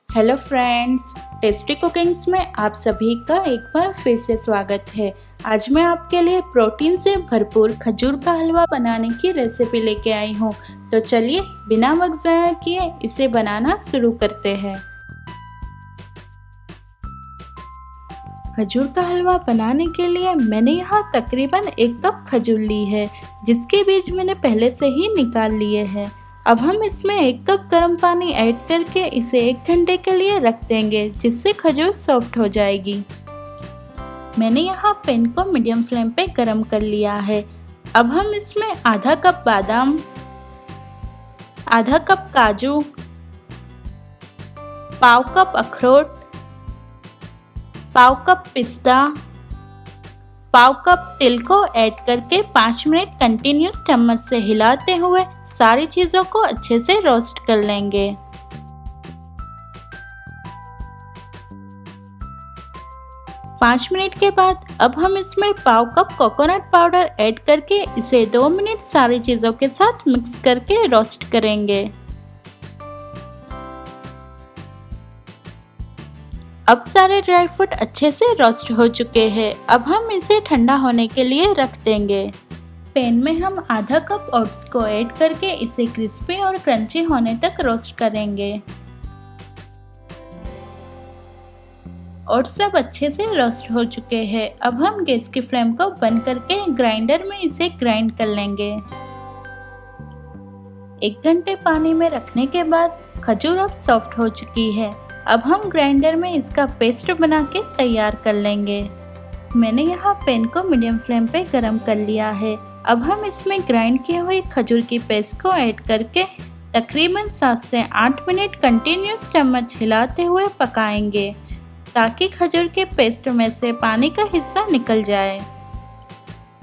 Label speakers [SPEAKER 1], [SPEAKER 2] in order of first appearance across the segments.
[SPEAKER 1] Hello friends, tasty cookings में आप सभी का एक बार फिर से स्वागत है। आज मैं आपके लिए प्रोटीन से भरपूर खजूर का हलवा बनाने की रेसिपी लेके आई हूँ। तो चलिए बिना वक्त ज़ाया किए इसे बनाना शुरू करते हैं। खजूर का हलवा बनाने के लिए मैंने यहाँ तकरीबन 1 कप खजूर ली है, जिसके बीज मैंने पहले से ही निकाल लिए हैं। अब हम इसमें 1 कप गर्म पानी ऐड करके इसे 1 घंटे के लिए रख देंगे, जिससे खजूर सॉफ्ट हो जाएगी। मैंने यहाँ पैन को मीडियम फ्लेम पे गरम कर लिया है। अब हम इसमें आधा कप बादाम, आधा कप काजू, पाव कप अखरोट, पाव कप पिस्ता, पाव कप तिल को ऐड करके 5 मिनट कंटिन्यूस चम्मच से हिलाते हुए सारी चीजों को अच्छे से रोस्ट कर लेंगे। पाँच मिनट के बाद अब हम इसमें पाव कप कोकोनट पाउडर ऐड करके इसे 2 मिनट सारी चीजों के साथ मिक्स करके रोस्ट करेंगे। अब सारे ड्राई फ्रूट अच्छे से रोस्ट हो चुके हैं। अब हम इसे ठंडा होने के लिए रख देंगे। पैन में हम आधा कप ओट्स को ऐड करके इसे क्रिस्पी और क्रंची होने तक रोस्ट करेंगे। ओट्स सब अच्छे से रोस्ट हो चुके हैं। अब हम गैस की फ्लेम को बंद करके ग्राइंडर में इसे ग्राइंड कर लेंगे। 1 घंटे पानी में रखने के बाद खजूर अब सॉफ्ट हो चुकी है। अब हम ग्राइंडर में इसका पेस्ट बना के तैयार कर लेंगे। मैंने यहाँ पैन को मीडियम फ्लेम पे गरम कर लिया है। अब हम इसमें ग्राइंड किए हुए खजूर की पेस्ट को ऐड करके तकरीबन 7 से 8 मिनट कंटिन्यूस चम्मच हिलाते हुए पकाएंगे, ताकि खजूर के पेस्ट में से पानी का हिस्सा निकल जाए।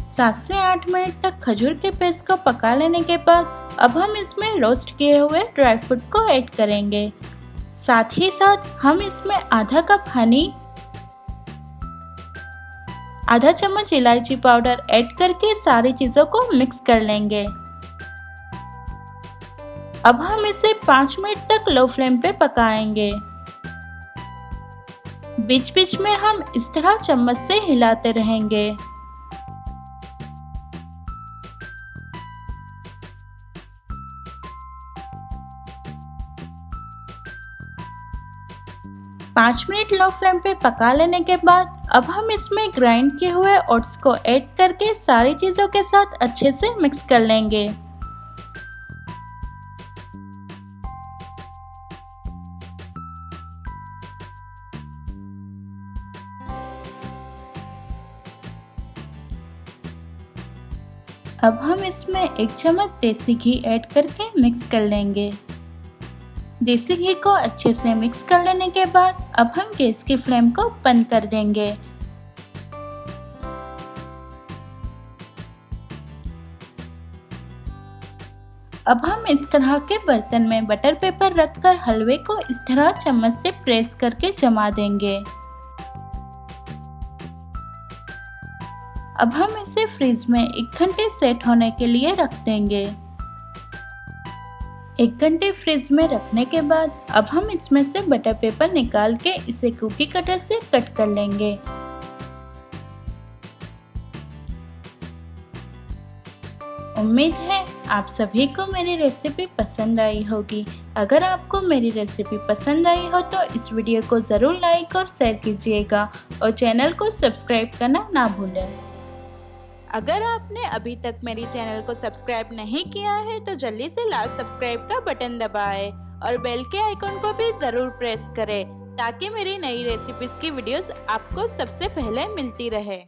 [SPEAKER 1] 7 से 8 मिनट तक खजूर के पेस्ट को पका लेने के बाद अब हम इसमें रोस्ट किए हुए ड्राई फ्रूट को ऐड करेंगे। साथ ही साथ हम इसमें आधा कप हनी, आधा चम्मच इलायची पाउडर ऐड करके सारी चीजों को मिक्स कर लेंगे। अब हम इसे 5 मिनट तक लो फ्लेम पे पकाएंगे। बीच बीच में हम इस तरह चम्मच से हिलाते रहेंगे। पाँच मिनट लो फ्लेम पे पका लेने के बाद अब हम इसमें ग्राइंड किए हुए ओट्स को ऐड करके सारी चीजों के साथ अच्छे से मिक्स कर लेंगे। अब हम इसमें 1 चम्मच देसी घी ऐड करके मिक्स कर लेंगे। देसी घी को अच्छे से मिक्स कर लेने के बाद अब हम गैस की फ्लेम को बंद कर देंगे। अब हम इस तरह के बर्तन में बटर पेपर रखकर हलवे को इस तरह चम्मच से प्रेस करके जमा देंगे। अब हम इसे फ्रीज में 1 घंटे सेट होने के लिए रख देंगे। 1 घंटे फ्रिज में रखने के बाद अब हम इसमें से बटर पेपर निकाल के इसे कुकी कटर से कट कर लेंगे। उम्मीद है आप सभी को मेरी रेसिपी पसंद आई होगी। अगर आपको मेरी रेसिपी पसंद आई हो तो इस वीडियो को ज़रूर लाइक और शेयर कीजिएगा और चैनल को सब्सक्राइब करना ना भूलें। अगर आपने अभी तक मेरी चैनल को सब्सक्राइब नहीं किया है तो जल्दी से लाल सब्सक्राइब का बटन दबाएं और बेल के आइकन को भी ज़रूर प्रेस करें, ताकि मेरी नई रेसिपीज की वीडियोस आपको सबसे पहले मिलती रहे।